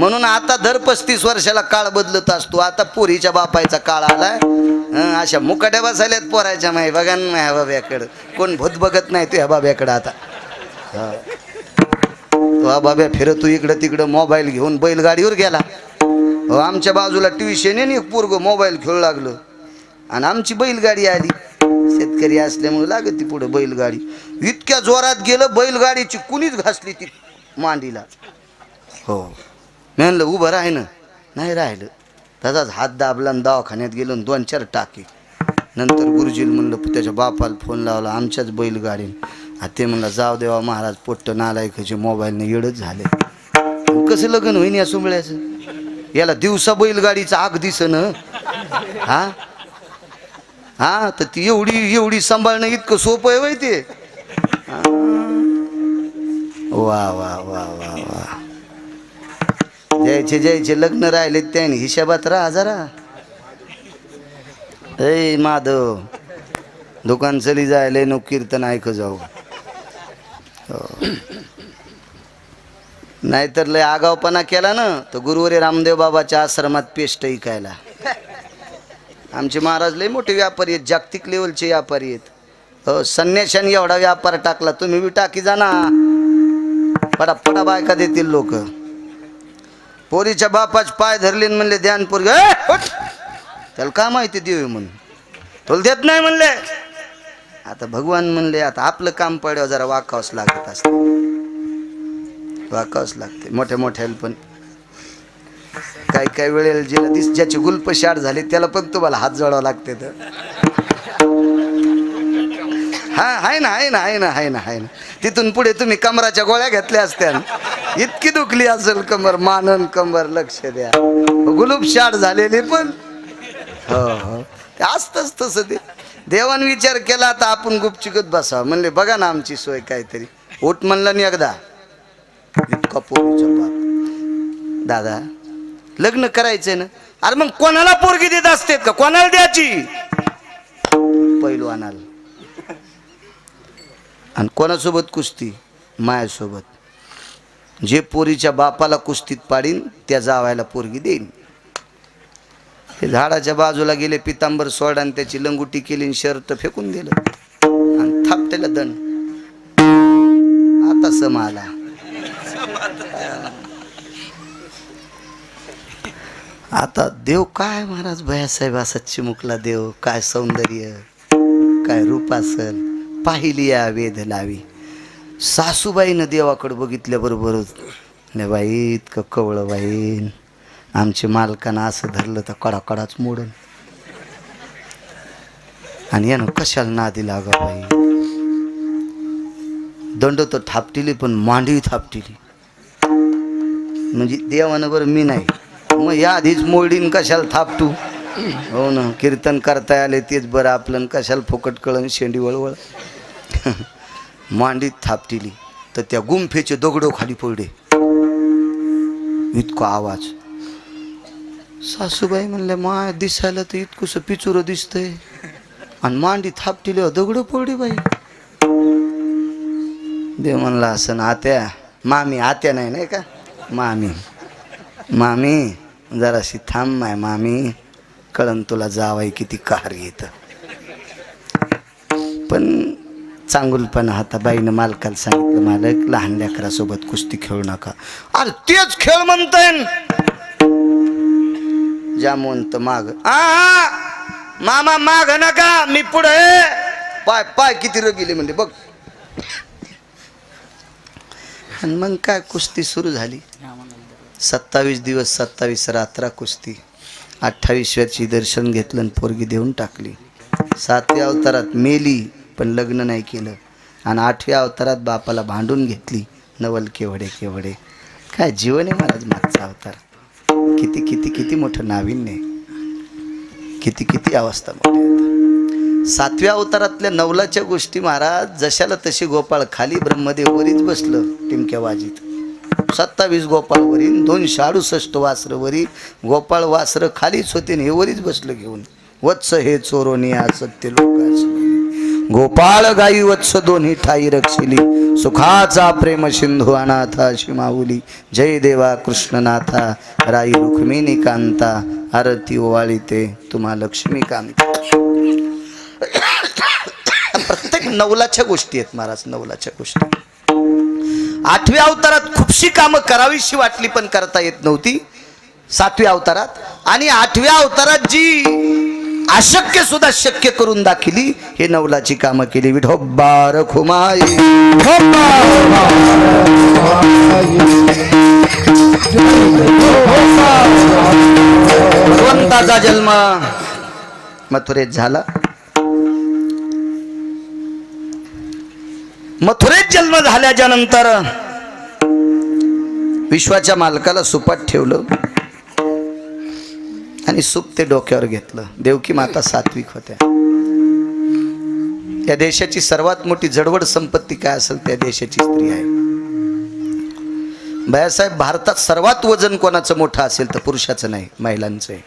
म्हणून आता दर 35 वर्षाला काळ बदलत असतो. आता पोरीच्या बापायचा काळ आलाय. अशा मुकाट्या बसायल्यात पोरायच्या माही बघा ना ह्या बाब्याकडं. कोण भूत बघत नाही तू ह्या बाब्याकडं आता. तो बाब्या फिरतो इकडं तिकडं मोबाईल घेऊन बैलगाडीवर गेला. आमच्या बाजूला ट्युशन आहे, एक पोरग मोबाईल खेळू लागलं आणि आमची बैलगाडी आली. शेतकरी असल्यामुळे लागत ती पुढे बैलगाडी. इतक्या जोरात गेलं बैलगाडीची कुणीच घासली ती मांडीला. हो मी म्हणलं उभं राह ना. नाही राहिलं. तसाच हात दाबला आणि दवाखान्यात गेलो 2-4 टाके. नंतर गुरुजीला म्हणलं त्याच्या बापाला फोन लावला आमच्याच बैलगाडीने. ते म्हणलं जाऊ देवा महाराज पोट्ट नालायकाचे मोबाईलने येडच झाले. कसं लग्न होईन या सुंबळ्याचं. याला दिवसा बैलगाडीचा आग दिसन. हा हा तर ती एवढी सांभाळणं इतकं सोपं आहे वय ते. वा वा वा वा वा. ज्याचे लग्न राहिले त्याने हिशोबात राहा जरा. ए माधव दुकान चली जायले नो कीर्तन ऐक जाऊ. नाहीतर लय आगावपणा केला ना तर गुरुवारी रामदेव बाबाच्या आश्रमात पेस्ट ऐकायला. आमचे महाराज लय मोठे व्यापारी आहेत, जागतिक लेवलचे व्यापारी आहेत. हो संन्याशाने एवढा व्यापार टाकला तुम्ही बी टाकी जा ना. पडा बायका देतील लोक. पोरीच्या बापाच पाय धरले म्हणले ध्यान पोरग त्याला का माहिती देऊ म्हणून तुला देत नाही म्हणले. आता भगवान म्हणले आता आपलं काम पड्यावर जरा वाकावंच लागत असते. वाकावंच लागते मोठ्या मोठ्याला पण. काही वेळेला ज्याची गुल्प शाट झाली त्याला पण तुम्हाला हात जोडावं लागते. तर हा आहे ना. तिथून पुढे तुम्ही कमराच्या गोळ्या घेतल्या असत्या. इतकी दुखली असेल कमर. मानन कंबर लक्ष द्या. गुलूप शाट झालेली पण. हो ते असतंच तसं. ते देवान विचार केला आता आपण गुपचिकत बसावं. म्हणले बघा ना आमची सोय काहीतरी. उठ म्हणलं नाही एकदा. इतका पोरीचा बाप. दादा लग्न करायचंय ना. अरे मग कोणाला पोरगी देत असते का. कोणाला द्यायची. पैलवानाला. आणि कोणासोबत कुस्ती. मायासोबत. जे पोरीच्या बापाला कुस्तीत पाडीन त्या जावायला पोरगी देईन. हे झाडाच्या बाजूला गेले पितांबर सोडा आणि त्याची लंगुटी केली शर्ट फेकून दिलं आणि थापतेला दण. आता सम आला. आता देव काय महाराज भैयासाहेब असा चिमुकला देव. काय सौंदर्य काय रूप असल. पाहिली या वेध लावी. सासूबाईनं देवाकडे बघितल्याबरोबरच नाही बाई इतकं कवळं बाई. आमच्या मालकानं असं धरलं तर कडाकडाच मोडन. आणि यानं कशाला नादी लागा बाई. दंड तर थापटिली पण मांडी थापटिली. म्हणजे देवानं बरं मी नाही मग या आधीच मोडीन कशाला थापटू. हो ना कीर्तन करता आले तेच बरं आपलं. कशाला फुकट कळण शेंडी वळवळ. मांडीत थापटिली तर त्या गुंफेचे दगडो खाली पडले. इतका आवाज. सासूबाई म्हणल्या माय दिसायला तर इतकंसं पिचुरं दिसतंय आणि मांडी थापटिली दगड पडली बाई. देव म्हणला असं आत्या मामी. आत्या नाही का मामी जराशी थांब माय मामी. कळण तुला जावाय किती कार येत. पण चांगुलपणा हाता बाईनं मालकाला सांगितलं मालक लहान लेकरासोबत कुस्ती खेळू नका. अरे तेच खेळ म्हणताय. जामवंत माग. मामा माग नका मी पुढे. पाय किती रगिले म्हणजे बघ. आणि मग काय कुस्ती सुरू झाली. 27 दिवस 27 रात्रा कुस्ती. 28व्याची दर्शन घेतलं आणि पोरगी देऊन टाकली. 7व्या अवतारात मेली पण लग्न नाही केलं. आणि 8व्या अवतारात बापाला भांडून घेतली. नवल केवढे. काय जीवन आहे महाराज मागचा अवतार. किती किती किती मोठं नाविन्य. किती अवस्था मोठी. 7व्या अवतारातल्या नवलाच्या गोष्टी महाराज जशाला तशी गोपाळ खाली ब्रह्मदेव वरीच बसलं टिमक्या वाजीत. 27 गोपाळ वरी 268 वासरं वरी. गोपाळ वासरं खालीच होते हे वरीच बसलं घेऊन. वत्स हे चोरोनिया सत्य लोकांची. गोपाळ गाई वत्स दोन्ही ठाई रक्षिली सुखाचा प्रेम सिंधू अनाथा अशी माऊली जय देवा कृष्णनाथा राई रुक्मिणी कांता आरती ओवाळीते तुम्हा लक्ष्मी कांता. प्रत्येक नवलाच्या गोष्टी आहेत महाराज, नवलाच्या गोष्टी. 8व्या अवतारात खूपशी कामं करावीशी वाटली पण करता येत नव्हती 7व्या अवतारात, आणि 8व्या अवतारात जी अशक्य सुद्धा शक्य करून दाखिली हे नवलाची कामं केली. विठोबार खुमाई भगवंताचा जन्म मथुरेत झाला. मथुरेत जन्म झाल्याच्या नंतर विश्वाच्या मालकाला सुपात ठेवलं आणि सूप ते डोक्यावर घेतलं. देवकी माता सात्विक होत्या. या देशाची सर्वात मोठी जडवड संपत्ती काय असेल त्या देशाची स्त्री आहे. भैयासाहेब, भारतात सर्वात वजन कोणाचं मोठं असेल तर पुरुषाचं नाही, महिलांचं आहे.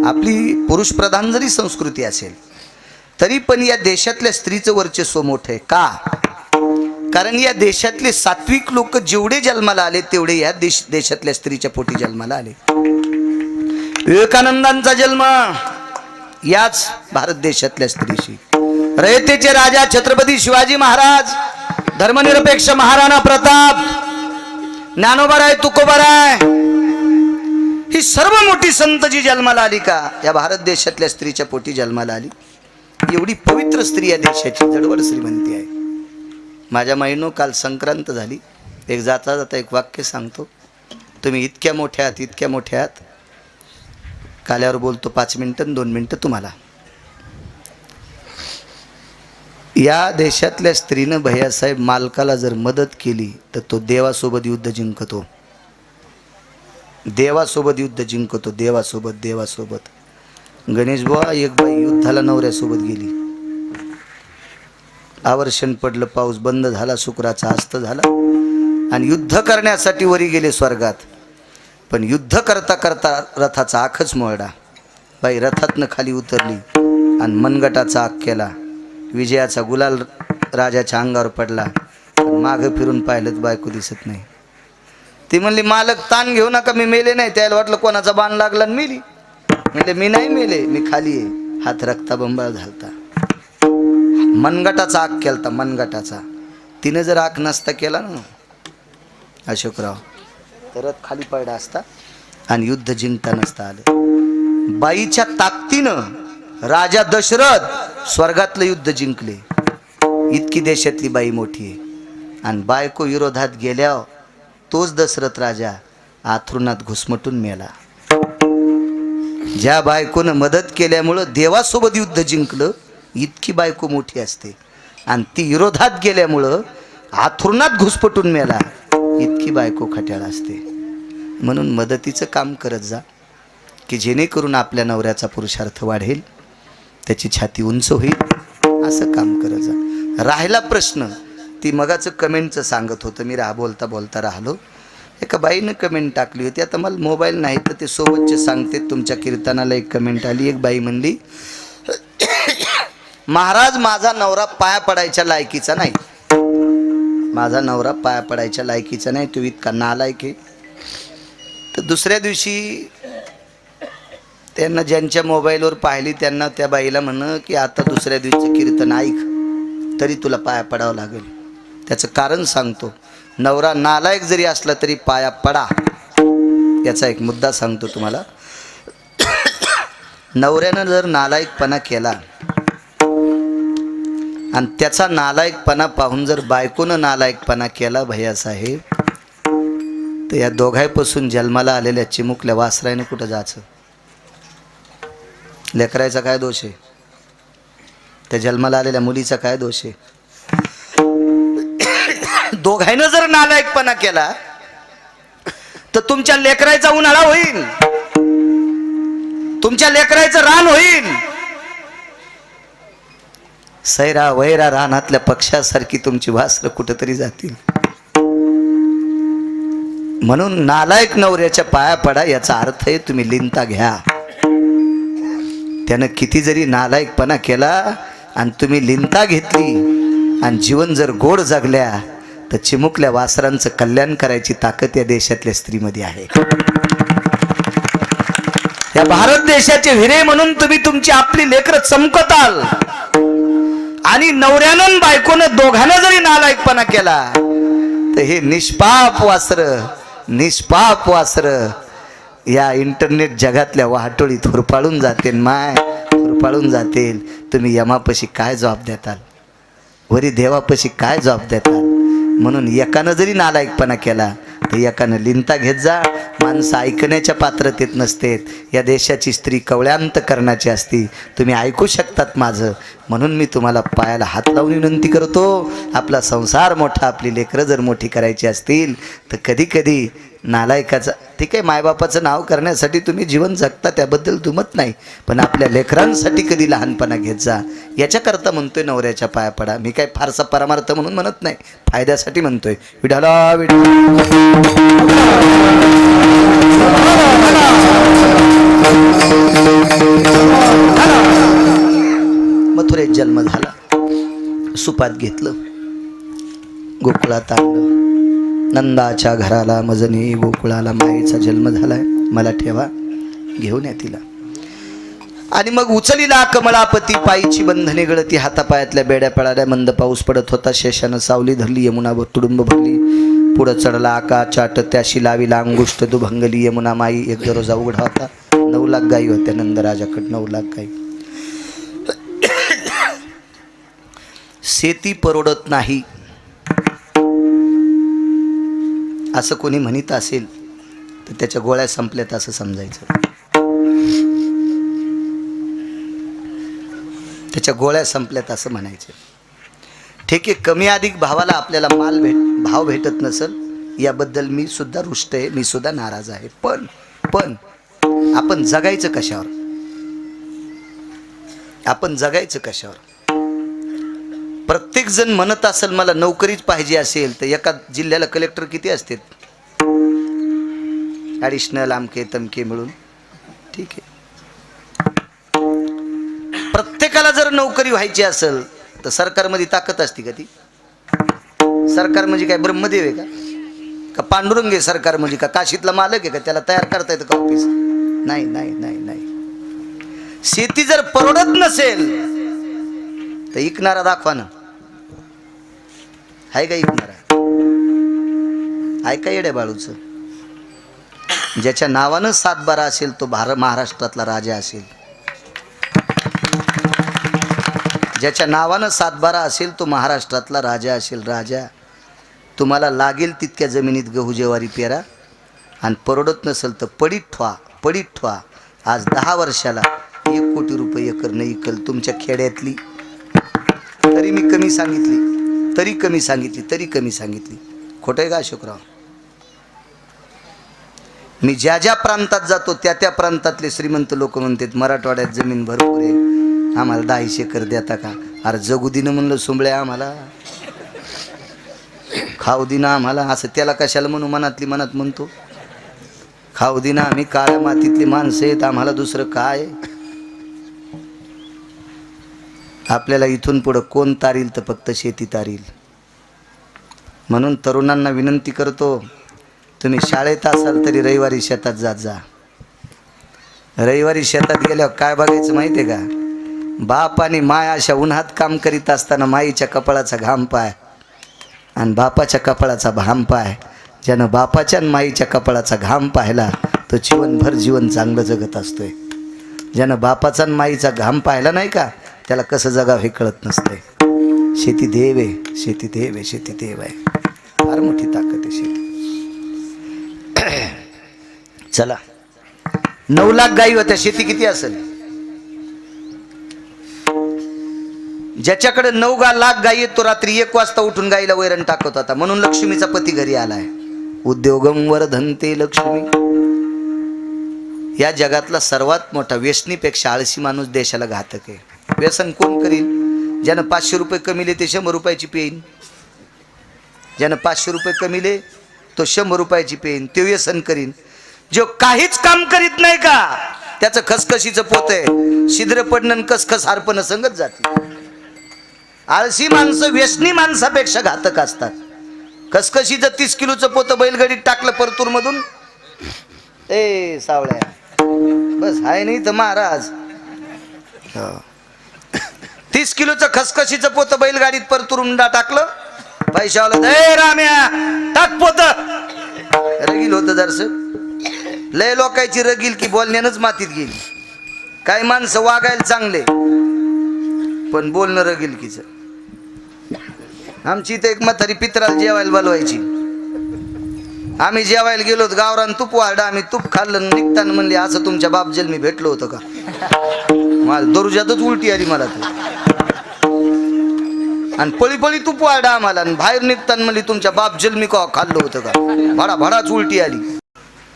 आपली पुरुष प्रधान जरी संस्कृती असेल तरी पण या देशातल्या स्त्रीचं वर्चस्व मोठं आहे. का? कारण या देशातले सात्विक लोक जेवढे जन्माला आले तेवढे या देशातल्या स्त्रीच्या पोटी जन्माला आले. विवेकानंदांचा जन्म याच भारत देशातल्या स्त्रीशी. रयतेचे राजा छत्रपती शिवाजी महाराज, धर्मनिरपेक्ष महाराणा प्रताप, ज्ञानोबाराय तुकोबाराय, ही सर्व मोठी संत जी जन्माला आली का या भारत देशातल्या स्त्रीच्या पोटी जन्माला आली. एवढी पवित्र स्त्री या देशाची जडवड श्रीमंती आहे. माझ्या महिनो काल संक्रांत झाली. एक जाता जाता एक वाक्य सांगतो. तुम्ही इतक्या मोठ्या आहात, इतक्या मोठ्या आहात, काल्यावर बोलतो 5 मिनिटं 2 मिनिटं तुम्हाला. या देशातल्या स्त्रीनं भैयासाहेब मालकाला जर मदत केली तर तो देवासोबत युद्ध जिंकतो. देवासोबत युद्ध जिंकतो. देवासोबत. गणेश बुवा, एक बाई युद्धाला नवऱ्यासोबत गेली. आवर्षण पडलं, पाऊस बंद झाला, शुक्राचा अस्त झाला आणि युद्ध करण्यासाठी वरी गेले स्वर्गात. पण युद्ध करता करता रथाचा आखच मोडला. बाई रथातनं खाली उतरली आणि मनगटाचा आख केला. विजयाचा गुलाल राजाच्या अंगावर पडला. मागं फिरून पाहिलं तर बायको दिसत नाही. ती म्हणली, मालक ताण घेऊ नका, मी मेले नाही. त्याला वाटलं कोणाचा बाण लागला आणि मेली. म्हणजे मी नाही मेले, मी खाली आहे. हात रक्ताबंबाळ झालता. मनगटाचा आख केलता, मनगटाचा. तिने जर आख नसता केला ना अशोकराव तर रथ खाली पडला असता आणि युद्ध जिंकता नसता आलं. बाईच्या ताकदीनं राजा दशरथ स्वर्गातलं युद्ध जिंकले. इतकी देशातली बाई मोठी आहे. आणि बायको विरोधात गेल्यावर तोच दशरथ राजा आथरुणात घुसमटून मेला. ज्या बायकोनं मदत केल्यामुळं देवासोबत युद्ध जिंकलं, इतकी बायको मोठी असते. आणि ती विरोधात गेल्यामुळं आथरुणात घुसपटून मेला, इतकी बायको खट्याळ असते. म्हणून मदतीचं काम करत जा की जेणेकरून आपल्या नवऱ्याचा पुरुषार्थ वाढेल, त्याची छाती उंच होईल. असं काम करत जा. राहिला प्रश्न, ती मगाचं कमेंटचं सांगत होतं, मी बोलता बोलता राहिलो. एका बाईनं कमेंट टाकली होती. आता मला मोबाईल नाही तर ते सोबतचे सांगते. तुमच्या कीर्तनाला एक कमेंट आली. एक बाई म्हणली, महाराज माझा नवरा पाया पडायच्या लायकीचा नाही. माझा नवरा पाया पडायच्या लायकीचा नाही, तो इतका नालायक आहे. तर दुसऱ्या दिवशी त्यांना ज्यांच्या मोबाईलवर पाहिली त्यांना त्या बाईला म्हण की आता दुसऱ्या दिवशी कीर्तन ऐक तरी तुला पाया पडावं लागेल. त्याचं कारण सांगतो. नवरा नालायक जरी असला तरी पाया पडा. याचा एक मुद्दा सांगतो तुम्हाला. नवऱ्यानं जर नालायकपणा केला आणि त्याचा नालायकपणा पाहून जर बायकोनं नालायकपणा केला भैयासाहेब, तर या दोघांपासून जन्माला आलेल्या चिमुकल्या वासरायनं कुठं जायचं? लेकरायचा काय दोष आहे? त्या जन्माला आलेल्या मुलीचा काय दोष आहे? दोघांनं जर नालायकपणा केला तर तुमच्या लेकरायचा उन्हाळा होईल, तुमच्या लेकरायचं रान होईल. सैरा वैरा रानातल्या पक्षासारखी तुमची वासरं कुठंतरी जातील. म्हणून नालायक नवऱ्याच्या पाया पडा. याचा अर्थ आहे तुम्ही लिंता घ्या. त्यानं किती जरी नालायकपणा केला आणि तुम्ही लिंता घेतली आणि जीवन जर गोड जगल्या तर चिमुकल्या वासरांचं कल्याण करायची ताकद या देशातल्या स्त्रीमध्ये आहे. या भारत देशाचे हिरे म्हणून तुम्ही तुमची आपली लेकरं चमकताल आणि नवऱ्यानं बायकोनं दोघांना जरी नालायकपणा केला तर हे निष्पाप वासर या इंटरनेट जगातल्या वाहटोळीत हुरपाळून जातील. हुरपाळून जातील. तुम्ही यमापाशी काय जबाब देताल, वरी देवापाशी काय जबाब देताल. म्हणून एकानं जरी नालायकपणा केला तर एकानं लिंता घेत जा. माणसं ऐकण्याच्या पात्रतेत नसतेत. या देशाची स्त्री कवळ्यांत करण्याची असती. तुम्ही ऐकू शकतात माझं, म्हणून मी तुम्हाला पायाला हात लावून विनंती करतो. आपला संसार मोठा, आपली लेकरं जर मोठी करायची असतील तर कधी कधी नालायकाचं, ठीक आहे, मायबापाचं नाव करण्यासाठी तुम्ही जीवन जगता, त्याबद्दल दुमत नाही, पण आपल्या लेकरांसाठी कधी लहानपणा घेत जा. याच्याकरता म्हणतोय नवऱ्याच्या पाया पडा. मी काय फारसा परमार्थ म्हणून म्हणत नाही, फायद्यासाठी म्हणतोय. विठाला मथुरेत जन्म झाला. सुपात घेतलं, गोकुळात आणलं. नंदाच्या घराला मजनी गोकुळाला मायेचा जन्म झालाय, मला ठेवा, घेऊन या तिला. आणि मग उचलीला कमळापती, पायीची बंधने गळती, हातापायातल्या बेड्या पळाल्या. मंद पाऊस पडत होता. शेषानं सावली धरली, यमुनावर तुडुंब भरली. पुढं चढला आकाश चाट, त्याशी लावीला अंगुष्ट दुभंगली. यमुना माई एक दररोजा उघडा होता. 9 लाख गायी होत्या नंदराजाकडे, 9 लाख गायी. शेती परवडत नाही असं कोणी म्हणत असेल तर त्याच्या गोळ्या संपल्यात असं समजायचं. त्याच्या गोळ्या संपल्यात असं म्हणायचं. ठीक आहे, कमी अधिक भावाला आपल्याला भाव भेटत नसेल याबद्दल मी सुद्धा रुष्ट आहे, मी सुद्धा नाराज आहे. पण आपण जगायचं कशावर? आपण जगायचं कशावर? प्रत्येक जण म्हणत असेल मला नोकरीच पाहिजे असेल तर एका जिल्ह्याला कलेक्टर किती असतात? ॲडिशनल आमके तमके मिळून, ठीक आहे. प्रत्येकाला जर नोकरी व्हायची असेल तर सरकारमध्ये ताकद असते का? ती सरकार म्हणजे काय ब्रह्मदेव आहे का पांडुरंग आहे? सरकार म्हणजे का काशीतला मालक आहे का? त्याला तयार करता येतं का ऑफिस? नाही नाही नाही नाही. शेती जर परवडत नसेल तर इकणारा दाखवा ना. आहे का इकणारा? आहे का येड्या बाळूचं? ज्याच्या नावानं 7-12 असेल तो महाराष्ट्रातला राजा असेल. ज्याच्या नावानं 7-12 असेल तो महाराष्ट्रातला राजा असेल. राजा, तुम्हाला लागेल तितक्या जमिनीत गहू ज्वारी पेरा आणि परवडत नसेल तर पडीत ठेवा. आज 10 वर्षाला 1 कोटी रुपये एकर नाही इकल तुमच्या खेड्यातली. तरी मी कमी सांगितली. खोटं आहे का अशोकराव? मी ज्या प्रांतात जातो त्या प्रांतातले श्रीमंत लोक म्हणतात मराठवाड्यात जमीन भरपूर आहे, आम्हाला 10 एकर देता का? अरे जगू दिनं म्हणलं सुंबळे, आम्हाला खाऊ दिना आम्हाला. असं त्याला कशाला म्हणू? मनातली मनात म्हणतो खाऊ दिना. आम्ही काळ्या मातीतली माणसं आहेत, आम्हाला दुसरं काय? आपल्याला इथून पुढं कोण तारील तर फक्त शेती तारील. म्हणून तरुणांना विनंती करतो, तुम्ही शाळेत असाल तरी रविवारी शेतात जात जा. रविवारी शेतात गेल्यावर काय बघायचं माहिती आहे का? बाप आणि माय अशा उन्हात काम करीत असताना माईच्या कपाळाचा घाम पाय आणि बापाच्या कपाळाचा घाम पाय. ज्यानं बापाच्या आणि माईच्या कपाळाचा घाम पाहिला तो जीवनभर जीवन चांगलं जगत असतोय. ज्यानं बापाचा आणि माईचा घाम पाहिला नाही का त्याला कसं जगावं हे कळत नसतंय. शेती देव आहे, शेती देव आहे, शेती देव आहे. फार मोठी ताकद आहे शेती. चला, 9 लाख गायी होत्या. शेती किती असेल? ज्याच्याकडे 9 लाख गायी आहेत तो रात्री 1 वाजता उठून गायीला वैरण टाकत होता. म्हणून लक्ष्मीचा पती घरी आलाय. उद्योगम वर्धन्ते लक्ष्मी. या जगातला सर्वात मोठा व्यसनीपेक्षा आळशी माणूस देशाला घातक आहे. व्यसन कोण करीन? ज्यानं 500 रुपये कमिले ते 100 रुपयाची पेईन. ज्यानं 500 रुपये कमिले तो 100 रुपयाची पेईन. ते व्यसन करीन. जो काहीच काम करीत नाही का त्याचं खसखशीचं पोत आहे. शिद्र पडणं कसखस हारपणं संगत जाते. आळशी माणसं व्यसनी माणसापेक्षा घातक असतात. कसकशीचं 30 किलोचं पोतं बैलगाडीत टाकलं परतूर मधून, ए सावळ्या बस हाय नाही तर महाराज. 30 किलोचं खसखशीचं पोतं बैलगाडीत परतूरून टाकलं, पैशावाला ए राम्या टाक पोत. रगील होतं जरस, लय लोकांची रगील की बोलण्यानंच मातीत गेली. काही माणसं वागायला चांगले पण बोलणं रगीलकीच. आमची इथे एक म्हातारी पित्राला जेवायला बोलवायची. आम्ही जेवायला गेलो गावरान तूप वाढा, आम्ही तूप खाल्लं निघताना म्हणले असं तुमच्या बाप जन्मी भेटलो होतं का. मला दरुजातच उलटी आली मला तर, आणि पळी पळी तूप वाढा आम्हाला, आणि बाहेर निघताना म्हणली तुमच्या बाप जन्मी का खाल्लं होतं का. भडा भडाच उलटी आली.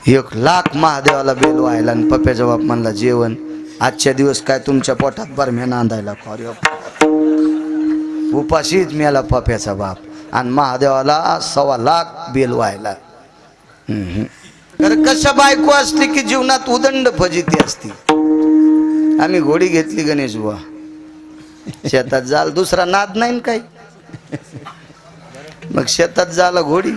1,00,000 महादेवाला बेल व्हायला, आणि पप्प्याचा बाप म्हणला जेवण आजच्या दिवस काय तुमच्या पोटात बरम्या नांदायला. उपाशीच मेला पप्प्याचा बाप, आणि महादेवाला 1,25,000 बेल व्हायला. तर कशा बायको असली की जीवनात उदंड फजिती असती. आम्ही घोडी घेतली गणेश बुवा, शेतात जाल दुसरा नाद नाही काही, मग शेतात जाला घोडी.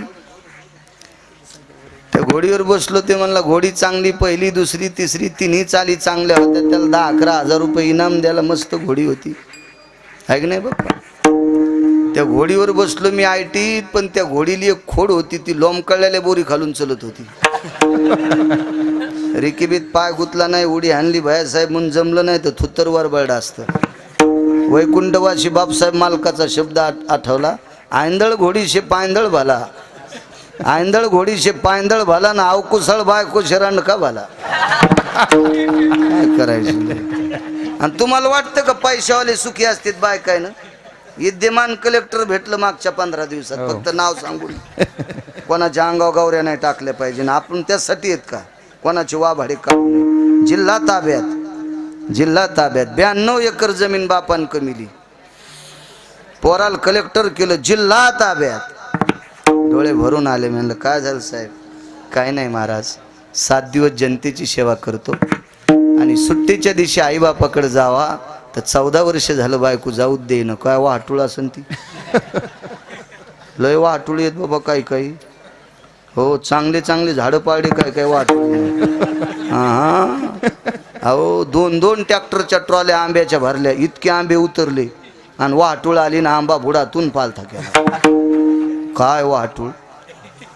त्या घोडीवर बसलो, ते म्हणला घोडी चांगली, पहिली दुसरी तिसरी तिन्ही चाली चांगल्या होत्या, त्याला 10-11 रुपये इनाम द्यायला. मस्त घोडी होती आहे की नाही बाप्पा. त्या घोडीवर बसलो मी आयटीत, पण त्या घोडीला एक खोड होती, ती लोंबकळलेल्या बोरी खालून चलत होती. रिकीबीत पाय गुतला नाही, उडी हाणली भैयासाहेब म्हणून जमलं नाही तर थुत्तरवर बळडा असतं. वैकुंठवासी बापसाहेब मालकाचा शब्द आठवला, आंधळ घोडीशे पायंदळ भाला, आंधळ घोडीशे पायंदळ भाला ना अवकुसळ बायको शरण का भाला. काय करायचं. आणि तुम्हाला वाटतं का पैशावाले सुखी असतात बायकाय ना. विद्यमान कलेक्टर भेटलं मागच्या 15 दिवसात, फक्त नाव सांगून. कोणाच्या अंगाव गावऱ्या नाही टाकल्या पाहिजे ना, आपण त्यासाठी येत का कोणाची वाभाडे काढू नये. जिल्हा ताब्यात, जिल्हा ताब्यात 92 एकर जमीन बापान कमिली, पोराल कलेक्टर केलं, जिल्हा ताब्यात. डोळे भरून आले. म्हणलं काय झालं साहेब. काय नाही महाराज, 7 दिवस जनतेची सेवा करतो, आणि सुट्टीच्या दिवशी आईबापाकडे जावा तर 14 वर्ष झालं बायको जाऊ दे ना. काय वाटूळ असन ती, लय वाटूळ येत बाबा काही काही. हो चांगले चांगले झाडं पाडे काय काय वाटूळ. हा अहो 2-2 ट्रॅक्टरच्या ट्रॉल्या आंब्याच्या भरल्या, इतके आंबे उतरले, आणि वाटूळ आली ना आंबा बुडातून पालथा केला. काय वाटूळ.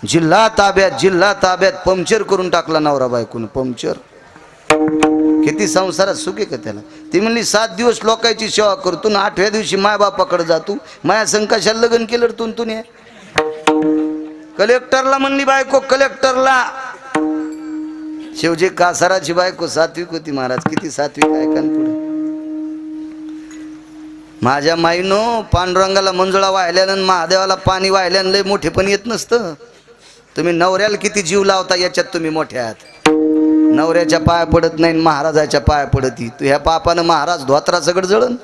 जिल्हा ताब्यात, जिल्हा ताब्यात. पंक्चर करून टाकला नवरा बायकोनं, पंक्चर. किती संसारात सुखी का त्याला. ती म्हणली 7 दिवस लोकांची सेवा करतो ना 8व्या दिवशी मायबापाकडे जातो. माया संकशाला लग्न केलं तुन हे. कलेक्टरला म्हणली बायको, कलेक्टरला. शेवजी कासाराची बायको सात्विक होती महाराज. किती सात्विक ऐका पुढे. माझ्या माईनो पांडुरंगाला मंजुळा वाहिल्यानं महादेवाला पाणी वाहिल्यानं लय मोठे पण येत नसतं. तुम्ही नवऱ्याला किती जीव लावता याच्यात तुम्ही मोठे आहात. नवऱ्याच्या पाया पडत नाही, महाराजाच्या पाया पडती. तू ह्या पापानं महाराज धोत्रा सगळं जळण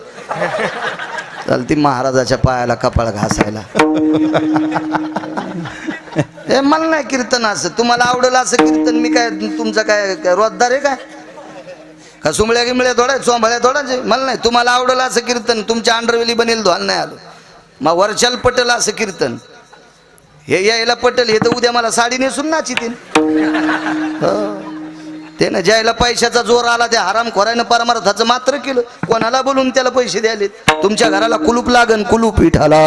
चालती महाराजाच्या पायाला कपाळ घासायला. हे मला नाही कीर्तन असं. तुम्हाला आवडलं असं कीर्तन. मी काय तुमचं काय रोजदार आहे काय का. सुमळ्या गिमळ्या थोड्या चोंबळ्या थोडाच. मला नाही. तुम्हाला आवडलं असं कीर्तन. तुमच्या अंडरवेली बनेल धोल नाही आलो. मग वर्षाला पटेल असं कीर्तन. हे यायला पटेल हे तर उद्या मला साडी नेसून नाचितील. ते ना ज्यायला पैशाचा जोर आला त्या हरामखोरानं परमार्थाचं मात्र केलं. कोणाला बोलून त्याला पैसे द्यायलेत. तुमच्या घराला कुलूप लागन. कुलूप विठाला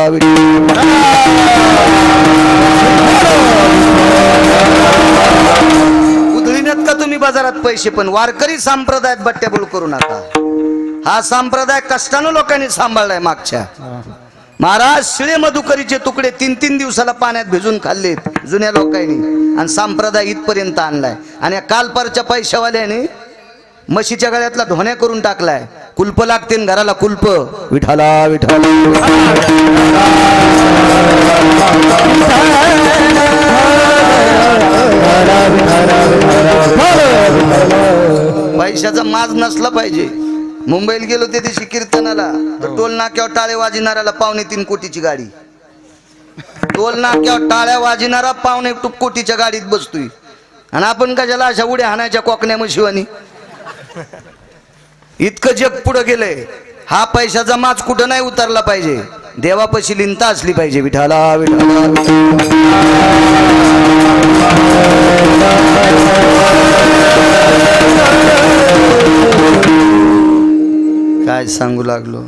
उधळीनात का तुम्ही बाजारात पैसे. पण वारकरी संप्रदायात बट्ट्याबोल करू नका. हा संप्रदाय कष्टानं लोकांनी सांभाळलाय. मागच्या महाराज शिळे मधुकरीचे तुकडे 3-3 दिवसाला पाण्यात भिजून खाल्लेत जुन्या लोकांनी, आणि संप्रदाय इथपर्यंत आणलाय. आणि कालपारच्या पैशावाल्याने म्हशीच्या गळ्यातला ढोण्या करून टाकलाय. कुलप लागते घराला कुलप. विठाला विठाला पैशाचा माज नसला पाहिजे. मुंबईला गेलो त्या दिवशी कीर्तनाला, तर टोल नाक्यावर टाळे वाजणाऱ्याला 2.25 कोटीची गाडी. टोल नाक्यावर टाळ्या वाजणारा 2.25 कोटीच्या गाडीत बसतोय. आणि आपण कशाला अशा उड्या हाणायच्या कोकण्या शिवानी. इतकं जग पुढे गेलंय. हा पैशाचा माज कुठं नाही उतरला पाहिजे. देवापाशी लिंता असली पाहिजे, विठाला विठाला काय सांगू लागलो.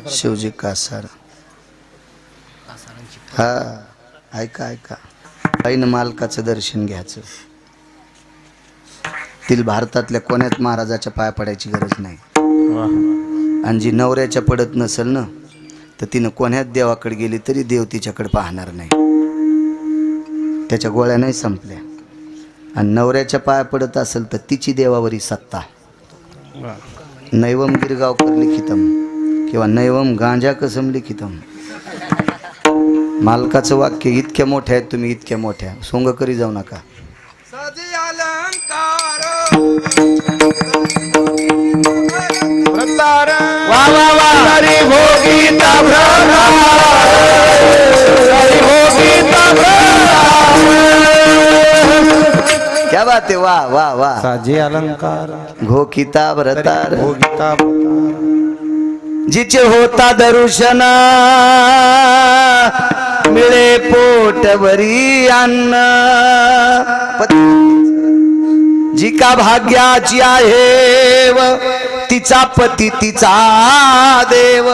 शिवजी कासार. हा ऐका ऐका, आईनं मालकाचं दर्शन घ्यायचं. तिला भारतातल्या कोण्यात महाराजाच्या पाया पडायची गरज नाही. आणि जी नवऱ्याच्या पडत नसेल ना, तर तिनं कोण्यात देवाकडे गेली तरी देव तिच्याकडे पाहणार नाही. त्याच्या गोळ्या नाही संपल्या. आणि नवऱ्याच्या पाया पडत असेल तर तिची देवावरी सत्ता. नैवम गिरगावकर लिखितम किंवा नैवम गांजा कसम लिखितम. मालकाचं वाक्य इतक्या मोठ्या आहेत, तुम्ही इतक्या मोठ्या सोंग करी जाऊ नका. क्या बात आहे, वाह वाह वाह. साजे अलंकार घोकिता भरतार भोगिता जिचे होता दर्शन मिळे पोटभरी अन्न. जी का भाग्याची आहे व तिचा पती तिचा देव.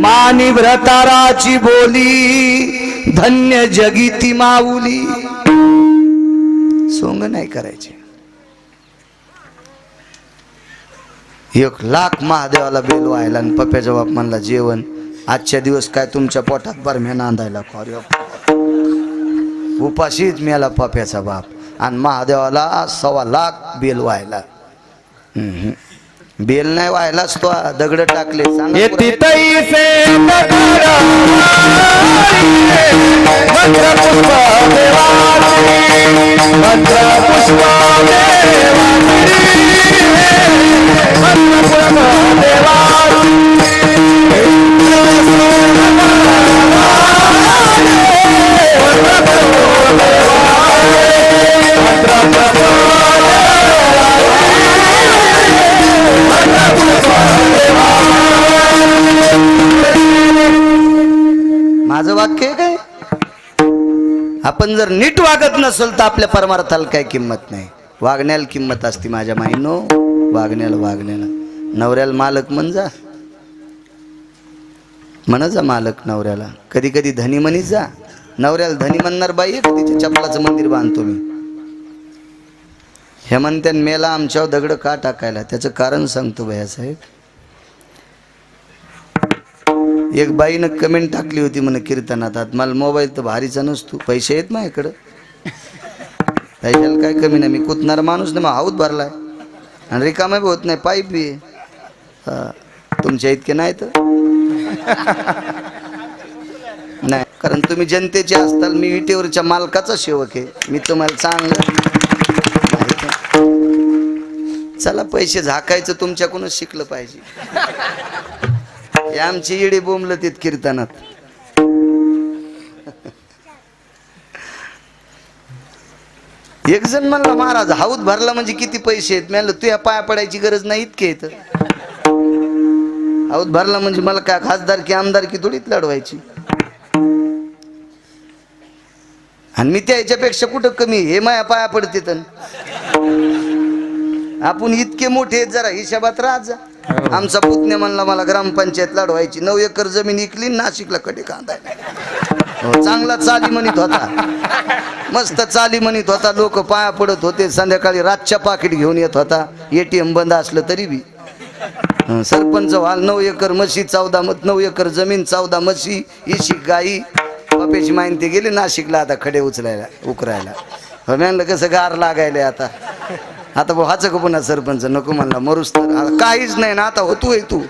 मानी व्रताराची बोली धन्य जगी ती माऊली. सोंग नाही करायचे. 1,00,000 महादेवाला बेल व्हायला आणि पप्याच्या बाप म्हणला जेवण. आजच्या दिवस काय तुमच्या पोटात बरम्या नांदायला उपाशीच मेला पप्याचा बाप. आणि महादेवाला 1,25,000 बेल व्हायला. बेल नाही व्हायलाच तो दगड टाकले. माझं वाक्य काय, आपण जर नीट वागत नसेल तर आपल्या परमार्थाला काय किंमत नाही. वागण्याला किंमत असते माझ्या माईनो. वागण्याला नवऱ्याला मालक म्हणजा, म्हणा जा मालक नवऱ्याला. कधी कधी धनी म्हणीत जा. नवऱ्याला धनी म्हणणार बाई आहे का तिच्या चपलाचं मंदिर बांधतो मी. हे म्हणते मेला आमच्यावर दगड का टाकायला. त्याचं कारण सांगतो भैयासाहेब. एक बाईनं कमेंट टाकली होती म्हणे कीर्तनात, मला मोबाईल तर भारीचा नसतो, पैसे आहेत माझ्याकडं, पैशाला काय कमी नाही, मी कुतणारा माणूस नाही, मग हाऊत भरलाय आणि रिकामा बी होत नाही, पाईप बी तुमच्या इतके नाही तर नाही. कारण तुम्ही जनतेचे असताल, मी विटेवरच्या मालकाचा सेवक आहे. मी तुम्हाला चांगलं चला पैसे झाकायचं तुमच्याकडूनच शिकलं पाहिजे. हे आमची इडी बोंबलं तित कीर्तनात. एक जण म्हणला महाराज हाऊत भरला म्हणजे किती पैसे आहेत. म्हणलं तुझ्या पाया पडायची गरज नाही, इतके येत. हाऊत भरला म्हणजे मला काय खासदार की आमदार की थोडीच लढवायची. आणि मी त्या ह्याच्यापेक्षा कुठं कमी, हे माया पाया पडते. तर आपण इतके मोठे जरा हिशोबात राहत जा. आमचा पुतण्या म्हणला मला ग्रामपंचायत लढवायची, 9 एकर जमीन इकली, नाशिकला कडे कांदायला. चांगला चाली म्हणत होता, मस्त चाली म्हणत होता. लोक पाया पडत होते. संध्याकाळी रातच्या पाकिट घेऊन येत होता. ATM बंद असलं तरी बी. सरपंच व्हाल, 9 एकर म्हशी, 9 एकर जमीन, 14 म्हशी, 20 गाई. बापेची माहिती गेली नाशिकला आता खडे उकरायला. म्हणलं कसं गार लागायला आता. आता भाऊ हाच का पुन्हा सरपंच नको म्हणला, मरूस तर काहीच नाही ना आता होतोय तू.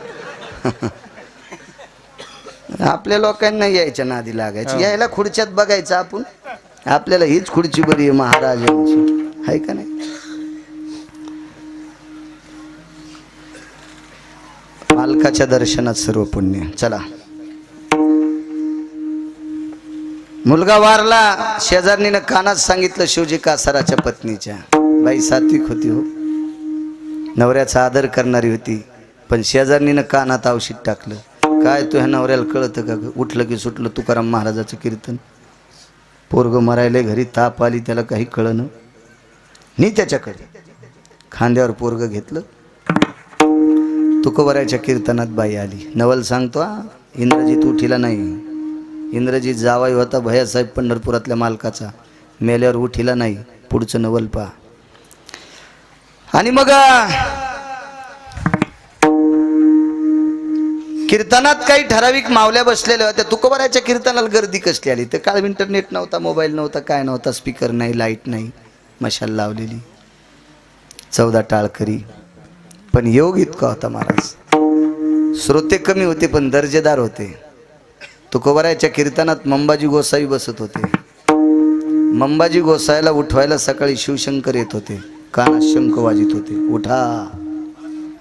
आपल्या लोकांना यायच्या नादी लागायची. यायला खुर्च्यात बघायचं आपण, आपल्याला हीच खुर्ची बरी आहे महाराजांची, आहे का नाही. मालकाच्या दर्शनात सर्व पुण्य. चला, मुलगा वारला, शेजारणीनं कानात सांगितलं शिवजी कासाराच्या पत्नीच्या. बाई सात्विक होती हो, नवऱ्याचा आदर करणारी होती. पण शेजारणीनं कानात औषध टाकलं. काय तू ह्या नवऱ्याला कळतं का ग? उठलं की सुटलं तुकाराम महाराजाचं कीर्तन. पोरगं मरायले घरी, ताप आली, त्याला काही कळलं नाही. त्याच्याकडे खांद्यावर पोरगं घेतलं. तुकोबरायच्या कीर्तनात बाई आली. नवल सांगतो, इंद्रजीत उठीला नाही. इंद्रजीत जावाई होता भैयासाहेब पंढरपुरातल्या मालकाचा, मेल्यावर उठीला नाही. पुढचं नवल पहा. आणि मग कीर्तनात काही ठराविक मावल्या बसलेल्या होत्या. तुकोबरायच्या कीर्तनाला गर्दी कसली आली? तर काळ इंटरनेट नव्हता, मोबाईल नव्हता, काय नव्हता, स्पीकर नाही, लाईट नाही, मशाल लावलेली, 14 टाळकरी. पण योग इतका होता महाराज. श्रोते कमी होते पण दर्जेदार होते. तुकोबरायच्या कीर्तनात मंबाजी गोसावी बसत होते. मंबाजी गोसायला उठवायला सकाळी शिवशंकर येत होते. कानात शंख वाजित होते. उठा.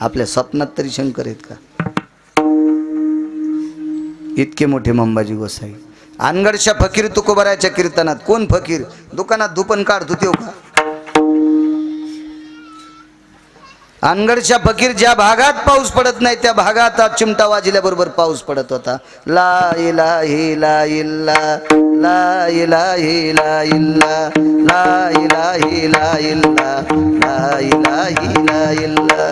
आपल्या स्वप्नात तरी शंकर आहेत का? इतके मोठे मंबाजी गोसाई. अनगडशा फकीर तुकोबरायच्या कीर्तनात. कोण फकीर? दुकानात धुपन काढतो तेव का? अनगडशा फकीर ज्या भागात पाऊस पडत नाही त्या भागात चिमटा वाजल्याबरोबर पाऊस पडत होता. ला इलाही ला इल्ला, ला इलाही ला इल्ला, ला इलाही ला इल्ला, ला इलाही ला इल्ला.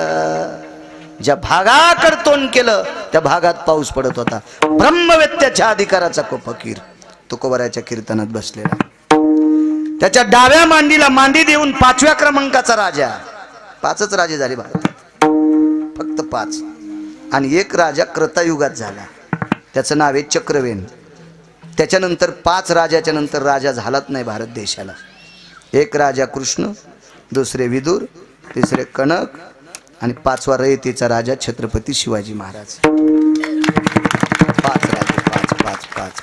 ज्या भागाकडे तोंड केलं त्या भागात पाऊस पडत होता. ब्रह्मवेत्याच्या अधिकाराचा फकीर तुकोबरायच्या कीर्तनात बसलेला. त्याच्या डाव्या मांडीला मांडी देऊन 5व्या क्रमांकाचा राजा. 5च राजे झाले भारतात, फक्त 5. आणि एक राजा क्रतायुगात झाला, त्याचं नाव आहे चक्रवेन. त्याच्यानंतर 5 राजाच्या नंतर राजा झालाच नाही भारत देशाला. एक राजा कृष्ण, दुसरे विदुर, तिसरे कनक आणि 5वा रयतेचा राजा छत्रपती शिवाजी महाराज. 5 राजे, 5.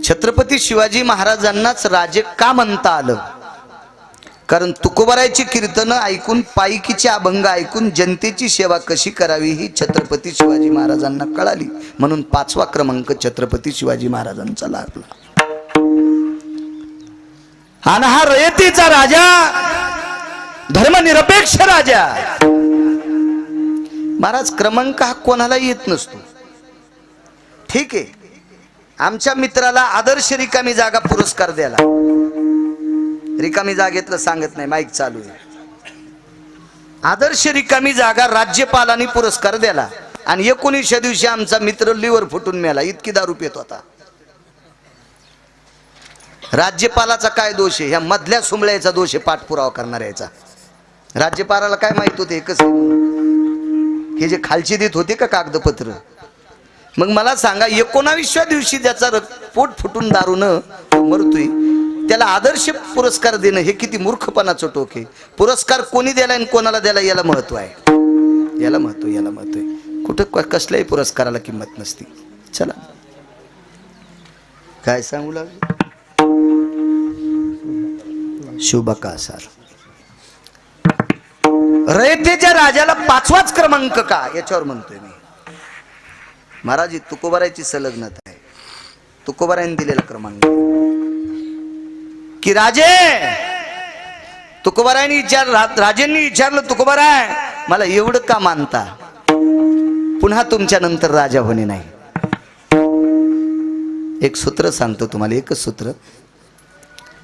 छत्रपती शिवाजी महाराजांनाच राजे का म्हणता आलं? कारण तुकोबरायची कीर्तनं ऐकून, पायकीचे अभंग ऐकून जनतेची सेवा कशी करावी ही छत्रपती शिवाजी महाराजांना कळाली. म्हणून 5वा क्रमांक छत्रपती शिवाजी महाराजांचा लागला. आणि हा रयतेचा राजा, धर्मनिरपेक्ष राजा. महाराज, क्रमांक हा कोणाला येत नसतो. ठीक आहे, आमच्या मित्राला आदर्श रिकामी जागा पुरस्कार द्याला. रिकामी जागेतलं सांगत नाही, माईक चालू आहे. आदर्श रिकामी जागा राज्यपालांनी पुरस्कार द्याला. आणि 19व्या दिवशी आमचा मित्र लिव्हर फुटून मेला, इतकी दारू पित होता. राज्यपालाचा काय दोष आहे? ह्या मधल्या सुंबळ्याचा दोष आहे, पाठपुरावा करणार याचा. राज्यपालाला काय माहित होते एकच, हे जे खालची देत होते का कागदपत्र. मग मला सांगा, 19व्या दिवशी ज्याचा पोट फुटून दारून मरतोय त्याला आदर्श पुरस्कार देणं हे किती मूर्खपणाचं टोक आहे. पुरस्कार कोणी द्याला आणि कोणाला द्याला याला महत्व आहे. याला महत्व आहे. कुठं कसल्याही पुरस्काराला किंमत नसती. चला, काय सांगू लागलो? शुभकासार रयतेच्या राजाला 5वाच क्रमांक का? याच्यावर म्हणतोय मी. महाराज, तुकोबरायची संलग्नता आहे. तुकोबरायने दिलेला क्रमांक की राजे, तुकोबरायने राजेंनी विचारलं, तुकोबराय मला एवढं का मानता? पुन्हा तुमच्या नंतर राजा होणे नाही. एक सूत्र सांगतो तुम्हाला, एकच सूत्र.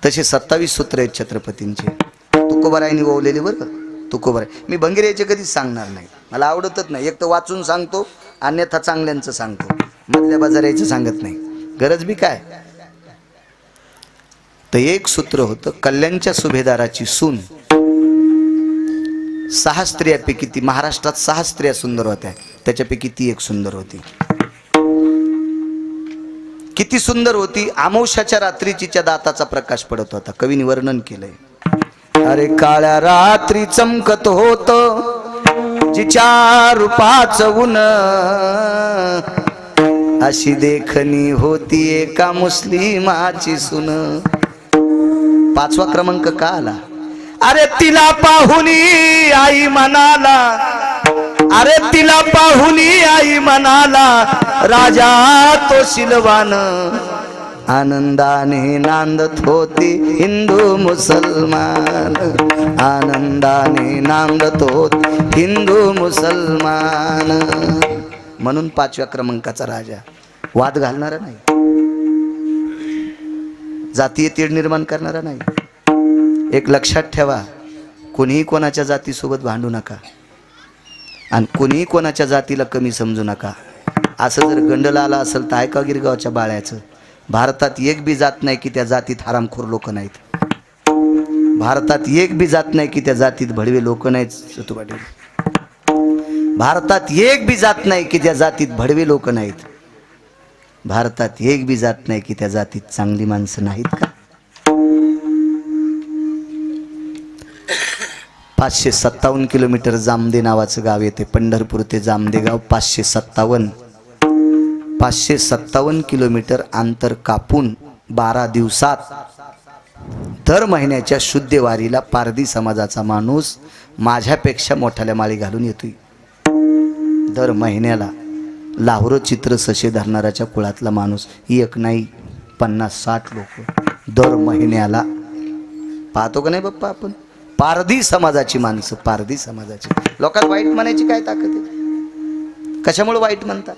तसे 27 सूत्र आहेत छत्रपतींचे. तुकोबरायने ओवलेले बरं का. तुकोबराय, मी भंगीऱ्याचे कधीच सांगणार नाही, मला आवडतच नाही. एक तर वाचून सांगतो, अन्यथा चांगल्यांचं सांगतो, मधल्या बाजाराचं सांगत नाही. गरज बी काय. तर एक सूत्र होतं, कल्याणच्या सुभेदाराची सून. 6 स्त्रियापैकी ती, महाराष्ट्रात 6 स्त्रिया सुंदर होत्या, त्याच्यापैकी ती एक सुंदर होती. किती सुंदर होती? अमावस्याच्या रात्री तिच्या दाताचा प्रकाश पडत होता. कवीने वर्णन केलंय. अरे काळ्या रात्री चमकत होत जिच्या रूपाचं ऊन, अशी देखणी होती एका मुस्लिमाची सून. 5वा क्रमांक का आला? अरे तिला पाहुनी आई म्हणाला, अरे तिला पाहुनी आई म्हणाला, राजा तो शिलवान आनंदाने नांदत होती हिंदू मुसलमान, आनंदाने नांदत होती हिंदू मुसलमान. म्हणून 5व्या क्रमांकाचा राजा. वाद घालणारा नाही, जातीय तेढ निर्माण करणारा नाही. एक लक्षात ठेवा, कोणीही कोणाच्या जातीसोबत भांडू नका आणि कोणीही कोणाच्या जातीला कमी समजू नका. असं जर गंडला आला असेल तर ऐका गिरगावच्या बाळ्याचं. भारतात एक बी जात नाही की त्या जातीत हरामखोर लोक नाहीत. भारतात एक बी जात नाही की त्या जातीत भडवे लोक नाहीत. सतुपाटील, भारतात एक बी जात नाही की त्या जातीत भडवे लोक नाहीत. भारतात एक बी जात नाही की त्या जातीत चांगली माणसं नाहीत का? 557 किलोमीटर जामदे नावाचं गाव येते. पंढरपूर ते जामदे गाव 557 किलोमीटर अंतर कापून 12 दिवसात दर महिन्याच्या शुद्धवारीला पारधी समाजाचा माणूस माझ्यापेक्षा मोठ्याल्या माळी घालून येतोय. दर महिन्याला लाहोर चित्र सशे धरणाऱ्याच्या कुळातला माणूस, एक नाही 50-60 लोक दर महिन्याला. पाहतो का नाही बाप्पा आपण? पारधी समाजाची माणसं, पारधी समाजाची. लोकांना वाईट म्हणायची काय ताकद आहे? कशामुळे वाईट म्हणतात?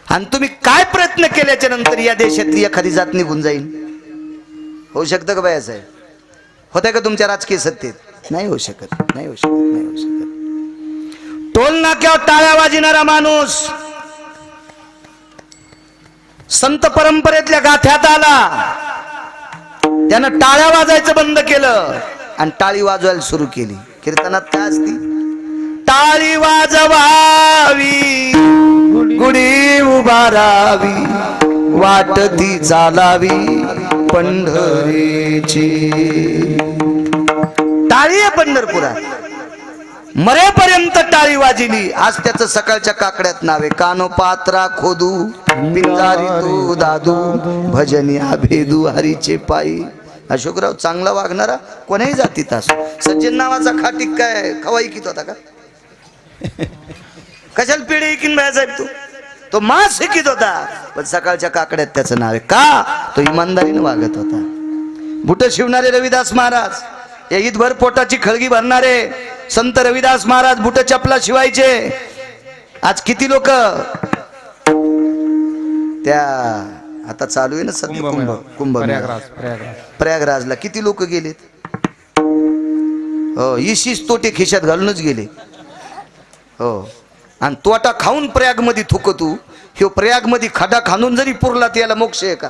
आणि तुम्ही काय प्रयत्न केल्याच्या नंतर या देशातली एखादी जात निघून जाईल? होऊ शकतं का बाया साहेब? होतंय का तुमच्या राजकीय सत्तेत? नाही होऊ शकत, नाही होऊ शकत, नाही होऊ शकत. टोल नाक्यावर टाळ्या वाजविणारा माणूस संत परंपरेतल्या गाथ्यात आला, त्यानं टाळ्या वाजायचं बंद केलं आणि टाळी वाजवायला सुरू केली. कीर्तनात काय असती? टाळी वाजवावी, गुढी उभारावी, वाट ती चालावी पंढरीची. टाळी आहे पंढरपुरात, मरेपर्यंत टाळी वाजिली. आज त्याचं सकाळच्या काकड्यात नावे, कानोपात्रा खोदू पिंजारी तू दादू, भजनिया भेदू हरीचे पायी. अशोकराव चांगला वागणारा कोणाही जातीत असो. सज्जन नावाचा खाटीक काय खवा इकित होता का? कशाला पिढी इकीन बाया साहेब? तो मांस इकित होता, पण सकाळच्या काकड्यात त्याचं नाव आहे. का? तो इमानदारीने वागत होता. बुट शिवणारे रविदास महाराज, या ईदभर पोटाची खळगी भरणारे संत रविदास महाराज बुट चपला शिवायचे. आज किती लोक त्या आता चालू आहे ना सध्या कुंभ प्रयागराजला किती लोक गेलेत? हो, इशीच तोटे खिशात घालूनच गेले. हो, आणि तोटा खाऊन प्रयाग मध्ये थुक तू. ह्यो प्रयाग मध्ये खडा खांदून जरी पुरला त्याला मोक्ष आहे का?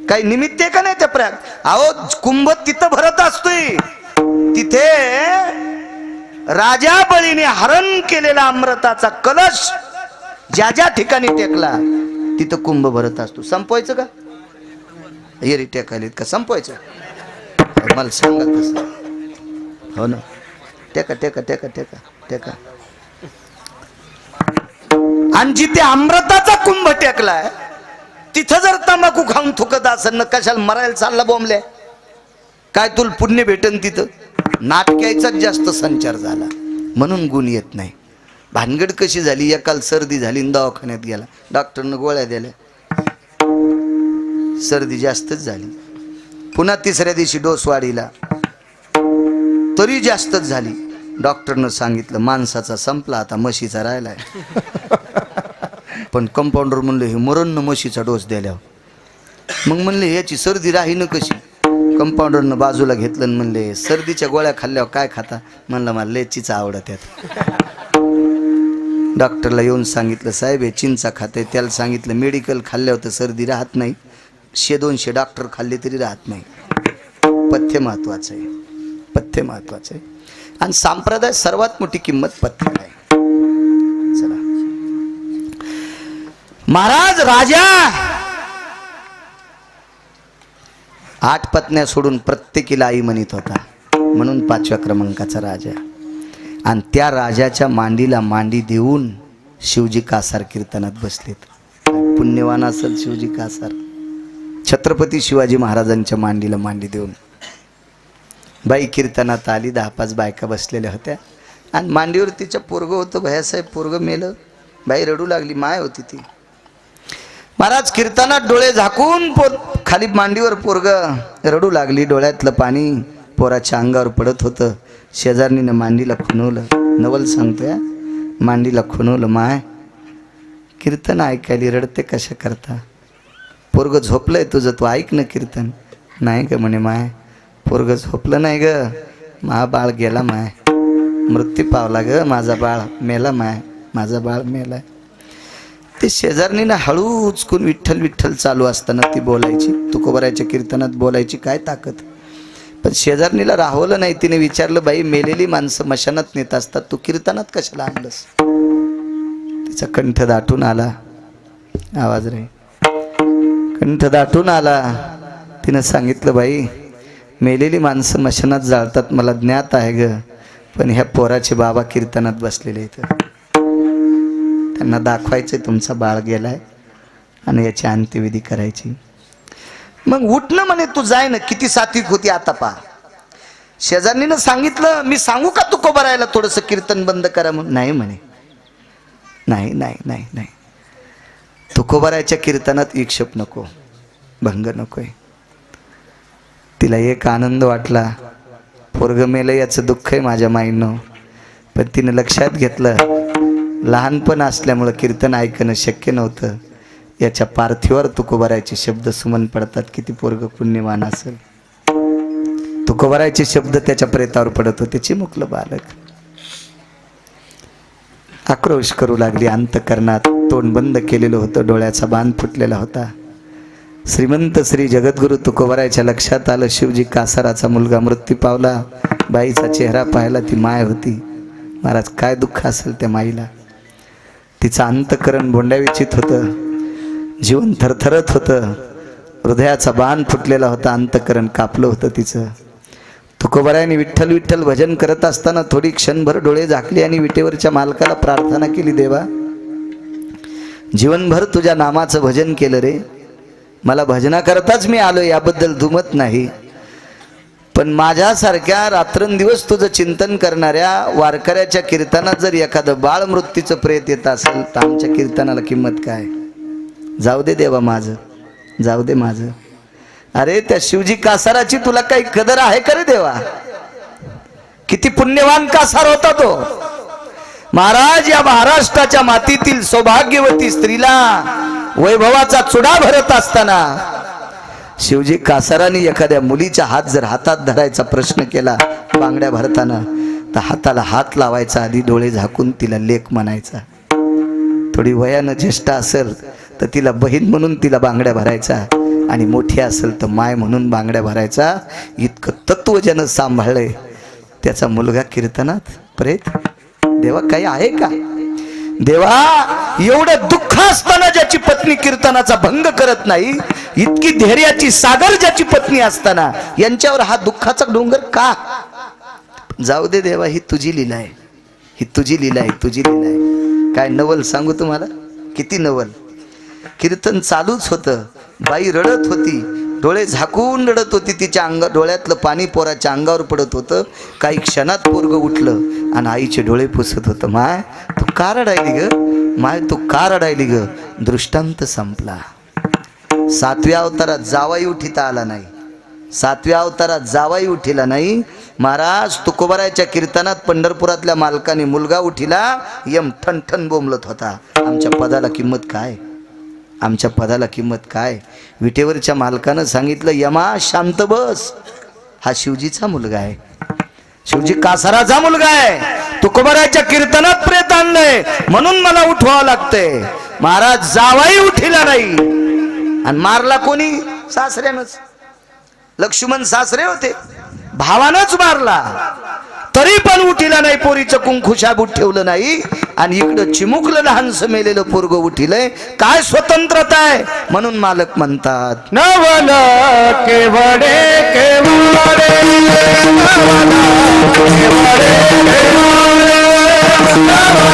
काही निमित्त आहे का नाही त्या प्रयाग? अहो, कुंभ तिथं भरत असतोय, तिथे राजा बळीने हरण केलेला अमृताचा कलश ज्या ज्या ठिकाणी टेकला तिथं कुंभ भरत असतो. संपवायचं का? येरी टेकायलेत का? संपवायचं? मला सांगा कसं. हो ना, टेका टेका टेका टेका टेका. आणि जिथे अमृताचा कुंभ टेकलाय तिथं जर तंबाखू खाऊन थुकत असेल ना, कशाला मरायला चालला बोंबल्या? काय तुला पुण्य भेटन तिथं? नाटकायचाच जास्त संचार झाला म्हणून गुण येत नाही. भानगड कशी झाली? एकाला सर्दी झाली, दवाखान्यात गेला, डॉक्टरनं गोळ्या दिल्या, सर्दी जास्तच झाली. पुन्हा तिसऱ्या दिवशी डोस वाढीला, तरी जास्तच झाली. डॉक्टरनं सांगितलं माणसाचा संपला, आता म्हशीचा राहिलाय. पण कंपाऊंडर म्हणलं हे मरण म्हशीचा डोस द्यायला. मग म्हणले याची सर्दी राहीन कशी? कंपाऊंडरनं बाजूला घेतलं आणि म्हणले सर्दीच्या गोळ्या खाल्ल्यावर काय खाता? म्हणलं मला लेचीचा आवडत यात. डॉक्टरला येऊन सांगितलं साहेब हे चिंचा खाते. त्याला सांगितलं मेडिकल खाल्ल्यावर तर सर्दी राहत नाही, 100-200 डॉक्टर खाल्ले तरी राहत नाही. पथ्य महत्वाचं आहे, पथ्य महत्वाचं आहे. आणि संप्रदाय सर्वात मोठी किंमत पथ्याला आहे. चला, महाराज राजा 8 पत्न्या सोडून प्रत्येकीला आई म्हणत होता, म्हणून 5व्या क्रमांकाचा राजा. आणि त्या राजाच्या मांडीला मांडी देऊन शिवजी कासार कीर्तनात बसलेत. पुण्यवान असेल शिवजी कासार. छत्रपती शिवाजी महाराजांच्या मांडीला मांडी देऊन बाई कीर्तनात आली. 10-5 बायका बसलेल्या होत्या आणि मांडीवर तिच्या पोरगं होतं. भैयासाहेब पोरगं मेलं. बाई रडू लागली, माय होती ती. महाराज कीर्तनात डोळे झाकून खाली मांडीवर पोरग रडू लागली. डोळ्यातलं पाणी पोराच्या अंगावर पडत होतं. शेजारणीनं मांडीला खुणवलं. नवल सांगतोय, मांडीला खुणवलं. माय कीर्तन ऐकायली रडते कशा करता? पोरग झोपलंय तुझं, तू ऐक ना कीर्तन. नाही ग म्हणे माय, पोरग झोपलं नाही ग, मा बाळ गेला माय, मृत्यू पावला ग, माझा बाळ मेला माय, माझा बाळ मेला. ते शेजारणीनं हळू उचकून विठ्ठल विठ्ठल चालू असताना ती बोलायची. तुकोबाराच्या कीर्तनात बोलायची काय ताकद. पण शेजारणीला राहवलं नाही. तिने विचारलं, बाई मेलेली माणसं मशानात नेत असतात, तू कीर्तनात कशाला आणलंस? तिचा कंठ दाटून आला. आवाज रे, कंठ दाटून आला. तिनं सांगितलं, बाई मेलेली माणसं मशानात जाळतात मला ज्ञात आहे ग, पण ह्या पोराचे बाबा कीर्तनात बसलेले इथं, त्यांना दाखवायचंय तुमचा बाळ गेलाय आणि याची अंत्यविधी करायची. मग उठणं म्हणे, तू जाय ना. किती सात्विक होती आता पा. शेजारणीनं सांगितलं, मी सांगू का तुकोबारायला थोडंसं कीर्तन बंद करा म्हणून? नाही म्हणे, नाही नाही नाही नाही, तुकोबारायच्या कीर्तनात विक्षेप नको, भंग नकोय. तिला एक आनंद वाटला, पोरग मेलं याचं दुःख आहे माझ्या माईनं. पण तिनं लक्षात घेतलं, लहानपण असल्यामुळं कीर्तन ऐकणं शक्य नव्हतं. याच्या पार्थिवावर तुकोबारायचे शब्द सुमन पडतात. किती पोरग पुण्यवान असेल. तुकोबारायचे शब्द त्याच्या प्रेतावर पडत होते. चिमुकलं बालक. आक्रोश करू लागली अंतकरणात. तोंड बंद केलेलं होतं, डोळ्याचा बांध फुटलेला होता. श्रीमंत श्री जगद्गुरु तुकोबारायच्या लक्षात आलं, शिवजी कासाराचा मुलगा मृत्यू पावला. बाईचा चेहरा पाहायला ती माय होती. महाराज काय दुःख असेल त्या माईला. तिचं अंतकरण भोंड्याविचित होतं, जीवन थरथरत होतं, हृदयाचा बाण फुटलेला होता, अंतकरण कापलं होतं तिचं. तुकोबारायाने विठ्ठल विठ्ठल भजन करत असताना थोडी क्षणभर डोळे झाकले आणि विटेवरच्या मालकाला प्रार्थना केली, देवा जीवनभर तुझ्या नामाचं भजन केलं रे, मला भजनाकरताच मी आलो, याबद्दल दुमत नाही. पण माझ्यासारख्या रात्रंदिवस तुझं चिंतन करणाऱ्या वारकऱ्याच्या कीर्तनात जर एखादं बाळ मृत्यूचं प्रेत येत असेल तर आमच्या कीर्तनाला किंमत काय? जाऊ दे देवा माझं, जाऊ दे माझं. अरे त्या शिवजी कासाराची तुला काही कदर आहे का रे देवा? किती पुण्यवान कासार होता तो. महाराज या महाराष्ट्राच्या मातीतील सौभाग्यवती स्त्रीला वैभवाचा चुडा भरत असताना शिवजी कासाराने एखाद्या मुलीच्या हात जर हातात धरायचा प्रश्न केला बांगड्या भरताना, तर हाताला हात लावायचा, आधी डोळे झाकून तिला लेक म्हणायचा. थोडी वयानं ज्येष्ठ असेल तर तिला बहीण म्हणून तिला बांगड्या भरायचा, आणि मोठी असेल तर माय म्हणून बांगड्या भरायचा. इतकं तत्व ज्यानं सांभाळलंय त्याचा मुलगा कीर्तनात प्रेत. देवा काही आहे का? देवा एवढं दुःख असताना ज्याची पत्नी कीर्तनाचा भंग करत नाही, इतकी धैर्याची सागर ज्याची पत्नी असताना यांच्यावर हा दुःखाचा डोंगर का? जाऊ दे देवा, ही तुझी लीला आहे, ही तुझी लीला आहे, तुझी लीला आहे. काय नवल सांगू तुम्हाला, किती नवल. कीर्तन चालूच होतं, बाई रडत होती, डोळे झाकून रडत होती. तिच्या डोळ्यातलं पाणी पोराच्या अंगावर पडत होतं. काही क्षणात पोरग उठलं आणि आईचे डोळे पुसत होतं. माय तू का रडायली ग, माय तू का रडायली ग? दृष्टांत संपला. 7व्या अवतारात जावाई उठीता आला नाही, 7व्या अवतारात जावाई उठिला नाही. महाराज तुकोबारायच्या कीर्तनात पंढरपुरातल्या मालकाने मुलगा उठिला, यम ठण ठण बोंबलत होता. आमच्या पदाला किंमत काय, आमच्या पदाला किंमत काय? विटेवरच्या मालकानं सांगितलं, यमा शांत बस, हा शिवजीचा मुलगा आहे, शिवजी कासाराचा मुलगा आहे, तुकोबारायच्या कीर्तनात प्रेत आणलंय म्हणून मला उठवावं लागतंय. महाराज जावाई उठिला नाही आणि मारला कोणी? सासऱ्यानंच. लक्ष्मण सासरे होते, भावानंच मारला, तरी पण उठिला नाही. पोरीचं कुंकू शाबूत ठेवलं नाही आणि इकडं चिमुकलं लहानसं मेलेलं पोरग उठिलंय. काय स्वतंत्रता आहे? म्हणून मालक म्हणतात, नवल केवडे केवडे, नवल केवडे केवडे,